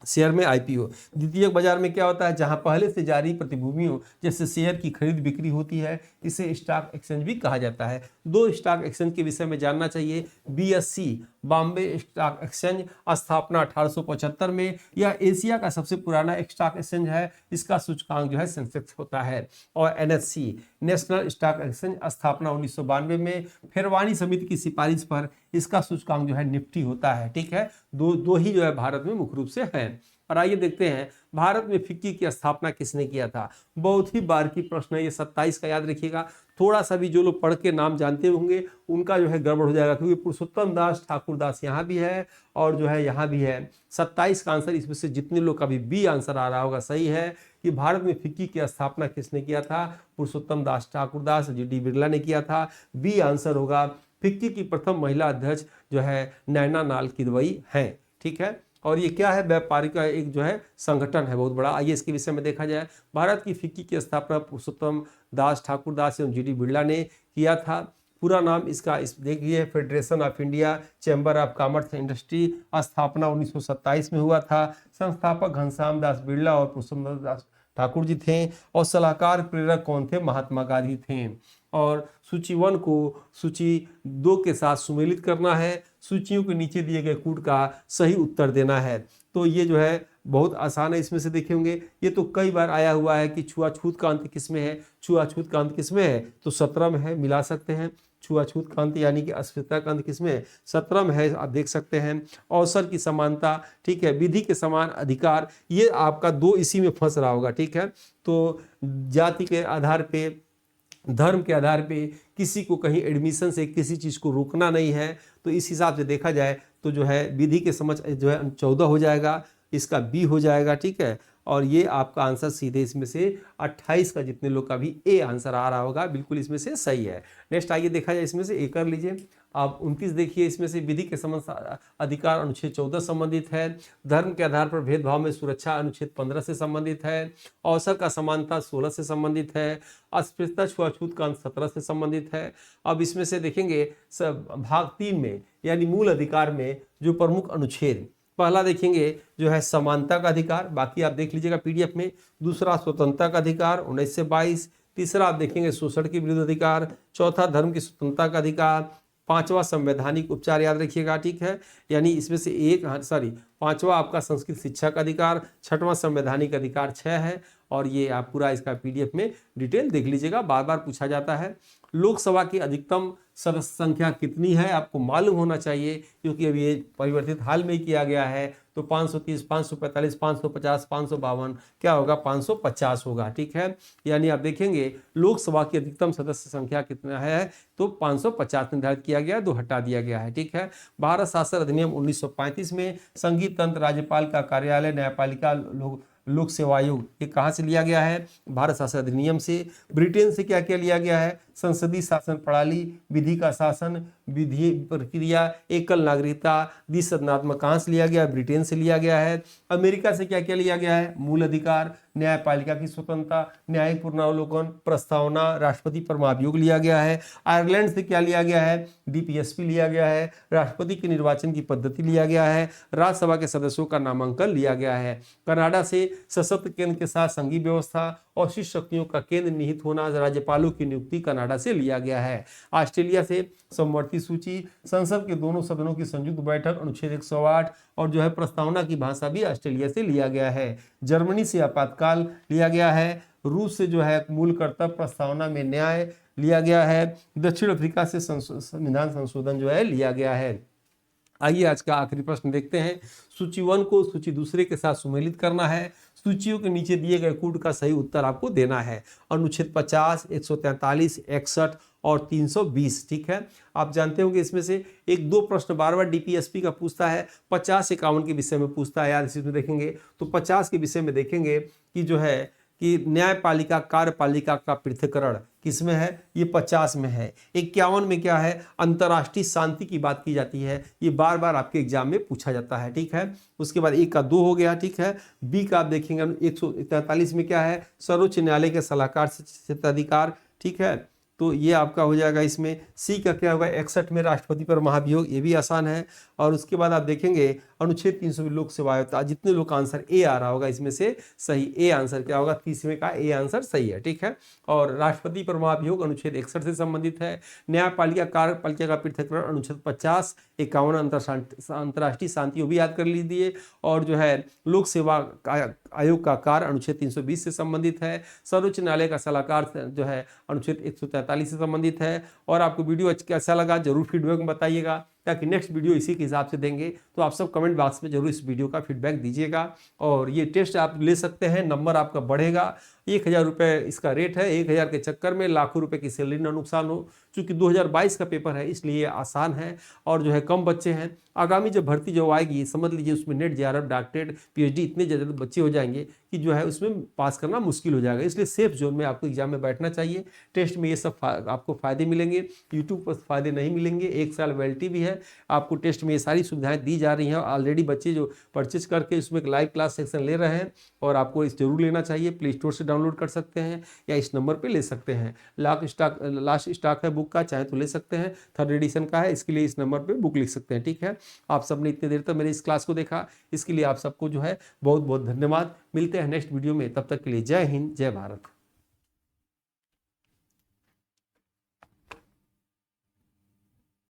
शेयर में आईपीओ। द्वितीयक बाजार में क्या होता है, जहां पहले से जारी प्रतिभूतियों जैसे शेयर की खरीद बिक्री होती है, इसे स्टॉक एक्सचेंज भी कहा जाता है। दो स्टॉक एक्सचेंज के विषय में जानना चाहिए। बीएससी बॉम्बे स्टॉक एक्सचेंज, स्थापना 1875 में, यह एशिया का सबसे पुराना स्टॉक एक्सचेंज है। इसका सूचकांक जो है सेंसेक्स होता है। और एनएससी नेशनल स्टॉक एक्सचेंज, स्थापना 1992 में, फिरवानी समिति की सिफारिश पर इसका सूचकांक जो है निफ्टी होता है, ठीक है। दो ही जो है भारत में मुख्य रूप से है। और आइए देखते हैं भारत में फिक्की की स्थापना किसने किया था। बहुत ही बार की प्रश्न है ये, 27 का याद रखिएगा। थोड़ा सा भी जो लोग पढ़ के नाम जानते होंगे उनका जो है गड़बड़ हो जाएगा, क्योंकि पुरुषोत्तम दास ठाकुर दास यहाँ भी है और जो है यहाँ भी है। 27 का आंसर, इसमें से जितने लोग का भी बी आंसर आ रहा होगा सही है कि भारत में फिक्की की स्थापना किसने किया था, पुरुषोत्तम दास ठाकुर दास, जीडी बिरला ने किया था। बी आंसर होगा। फिक्की की प्रथम महिला अध्यक्ष जो है नैना लाल किदवई हैं, ठीक है। और ये क्या है, व्यापारिक का एक जो है संगठन है बहुत बड़ा। आइए इसके विषय में देखा जाए। भारत की फिक्की की स्थापना पुरुषोत्तम दास ठाकुर दास एवं जीडी बिरला ने किया था। पूरा नाम इसका देखिए, federation of India chamber of commerce and industry, स्थापना 1927 में हुआ था। संस्थापक घनश्याम दास बिरला और पुरुषोत्तम दास ठाकुर जी थे। और सलाहकार प्रेरक कौन थे, महात्मा गांधी थे। और सूची 1 को सूची 2 के साथ सुमेलित करना है। सूचियों के नीचे दिए गए कूट का सही उत्तर देना है। तो ये जो है बहुत आसान है। इसमें से देखे होंगे, ये तो कई बार आया हुआ है कि छुआछूत का अंत किसमें है, छुआछूत का अंत किसमें है, तो 17 में है, मिला सकते हैं। छुआछूत का अंत यानी कि अस्पृश्यता का अंत किसमें है, 17 में है, आप देख सकते हैं। अवसर की समानता, ठीक है, विधि के समान अधिकार, ये आपका 2 इसी में फंस रहा होगा, ठीक है। तो जाति के आधार पे, धर्म के आधार पे किसी को कहीं एडमिशन से किसी चीज़ को रोकना नहीं है। तो इस हिसाब से देखा जाए तो जो है विधि के समझ जो है 14 हो जाएगा, इसका बी हो जाएगा, ठीक है। और ये आपका आंसर सीधे इसमें से 28 का जितने लोग का भी ए आंसर आ रहा होगा बिल्कुल इसमें से सही है। नेक्स्ट आइए देखा जाए, इसमें से ए कर लीजिए आप। 29 देखिए, इसमें से विधि के समझ अधिकार अनुच्छेद 14 संबंधित है। धर्म के आधार पर भेदभाव में सुरक्षा अनुच्छेद 15 से संबंधित है। अवसर का समानता 16 से संबंधित है। अस्पृश्यता छुआछूत का अंत 17 से संबंधित है। अब इसमें से देखेंगे भाग 3 में यानी मूल अधिकार में जो प्रमुख अनुच्छेद, पहला देखेंगे जो है समानता का अधिकार, बाकी आप देख लीजिएगा पीडीएफ में। दूसरा स्वतंत्रता का अधिकार 19 से 22। तीसरा आप देखेंगे शोषण के विरुद्ध अधिकार। चौथा धर्म की स्वतंत्रता का अधिकार। पांचवा संवैधानिक उपचार, याद रखिएगा, ठीक है, यानी इसमें से पांचवा आपका संस्कृत शिक्षा का अधिकार। छठवां संवैधानिक अधिकार 6 है। और ये आप पूरा इसका पीडीएफ में डिटेल देख लीजिएगा, बार बार पूछा जाता है। लोकसभा की अधिकतम सदस्य संख्या कितनी है आपको मालूम होना चाहिए, क्योंकि अभी ये परिवर्तित हाल में ही किया गया है। तो 530, 545, 550, 552 क्या होगा, 550 होगा, ठीक है। यानी आप देखेंगे लोकसभा की अधिकतम सदस्य संख्या कितना है, तो 550 निर्धारित किया गया, 2 हटा दिया गया है, ठीक है। भारत शासन अधिनियम 1935 में संघीय तंत्र, राज्यपाल का कार्यालय, न्यायपालिका, लोक सेवा आयोग, ये कहाँ से लिया गया है, भारत शासन अधिनियम से। ब्रिटेन से क्या क्या लिया गया है, संसदीय शासन प्रणाली, विधि का शासन, विधि प्रक्रिया, एकल नागरिकता, द्विसदनात्मक, कहाँ से लिया गया, ब्रिटेन से लिया गया है। अमेरिका से क्या क्या लिया गया है, मूल अधिकार, न्यायपालिका की स्वतंत्रता, न्यायिक पुनरावलोकन, प्रस्तावना, राष्ट्रपति पर महाभियोग लिया गया है। आयरलैंड से क्या लिया गया है, डीपीएसपी लिया गया है। राष्ट्रपति के निर्वाचन की पद्धति लिया गया है। राज्यसभा के सदस्यों का नामांकन लिया गया है। कनाडा से सशक्त केंद्र के साथ संघीय व्यवस्था और शीर्ष शक्तियों का केंद्र निहित होना, राज्यपालों की नियुक्ति कनाडा से लिया गया है। ऑस्ट्रेलिया से समवर्ती सूची, संसद के दोनों सदनों की संयुक्त बैठक, अनुच्छेद 108, और जो है प्रस्तावना की भाषा भी ऑस्ट्रेलिया से लिया गया है। जर्मनी से आपातकाल लिया गया है। रूस से जो है मूल कर्तव्य, प्रस्तावना में न्याय लिया गया है। दक्षिण अफ्रीका से संविधान संशोधन जो है लिया गया है। आइए आज का आखिरी प्रश्न देखते हैं। सूची 1 को सूची दूसरे के साथ सुमेलित करना है। सूचियों के नीचे दिए गए कूट का सही उत्तर आपको देना है। अनुच्छेद 50, 143, 61 और 320, ठीक है। आप जानते होंगे इसमें से 1-2 प्रश्न बार बार डीपीएसपी का पूछता है, 50-51 के विषय में पूछता है, यार इसमें देखेंगे तो 50 के विषय में देखेंगे कि जो है कि न्यायपालिका कार्यपालिका का पृथक्करण किसमें है, ये 50 में है। 51 में क्या है, अंतर्राष्ट्रीय शांति की बात की जाती है, ये बार बार आपके एग्जाम में पूछा जाता है, ठीक है। उसके बाद एक का 2 हो गया, ठीक है। बी का आप देखेंगे 143 में क्या है, सर्वोच्च न्यायालय के सलाहकार से क्षेत्राधिकार, ठीक है। तो ये आपका हो जाएगा इसमें। सी का क्या होगा, 61 में राष्ट्रपति पर महाभियोग, ये भी आसान है। और उसके बाद आप देखेंगे अनुच्छेद 300 में लोक सेवा आयोग, जितने लोग का आंसर ए आ रहा होगा इसमें से सही ए आंसर क्या होगा, 30वें का ए आंसर सही है, ठीक है। और राष्ट्रपति पर महाभियोग अनुच्छेद 61 से संबंधित है। न्यायपालिका कार्यपालिका का पृथक्करण अनुच्छेद 50, 51 अंतर्राष्ट्रीय शांति, वो भी याद कर लीजिए। और जो है लोक सेवा आयोग का कार्य अनुच्छेद 320 से संबंधित है। सर्वोच्च न्यायालय का सलाहकार जो है अनुच्छेद 143 से संबंधित है। और आपको वीडियो कैसा लगा जरूर फीडबैक में बताइएगा, ताकि नेक्स्ट वीडियो इसी के हिसाब से देंगे। तो आप सब कमेंट बॉक्स में जरूर इस वीडियो का फीडबैक दीजिएगा। और ये टेस्ट आप ले सकते हैं, नंबर आपका बढ़ेगा। 1000 रुपये इसका रेट है, 1000 के चक्कर में लाखों रुपए की सैलरी ना नुकसान हो। चूंकि 2022 का पेपर है इसलिए आसान है और जो है कम बच्चे हैं। आगामी जब भर्ती जो आएगी समझ लीजिए उसमें नेट, जेआरएफ, डॉक्टरेट, पीएचडी इतने ज़्यादा बच्चे हो जाएंगे कि जो है उसमें पास करना मुश्किल हो जाएगा। इसलिए सेफ जोन में आपको एग्जाम में बैठना चाहिए। टेस्ट में ये सब आपको फायदे मिलेंगे, यूट्यूब पर फायदे नहीं मिलेंगे। 1 साल वैलिडिटी भी है, आपको टेस्ट में ये सारी सुविधाएं दी जा रही हैं। ऑलरेडी बच्चे जो परचेज करके उसमें लाइव क्लास सेक्शन ले रहे हैं और आपको इस जरूर लेना चाहिए। प्ले स्टोर से डाउनलोड कर सकते हैं या इस नंबर पे ले सकते हैं। लास्ट स्टॉक है बुक का, चाहे तो ले सकते हैं। 3rd एडिशन का है, इसके लिए इस नंबर पे बुक लिख सकते हैं, ठीक है। आप सबने इतने देर तक मेरे इस क्लास को देखा, इसके लिए आप सबको जो है बहुत बहुत धन्यवाद। मिलते हैं नेक्स्ट वीडियो में, तब तक के लिए जय हिंद, जय भारत।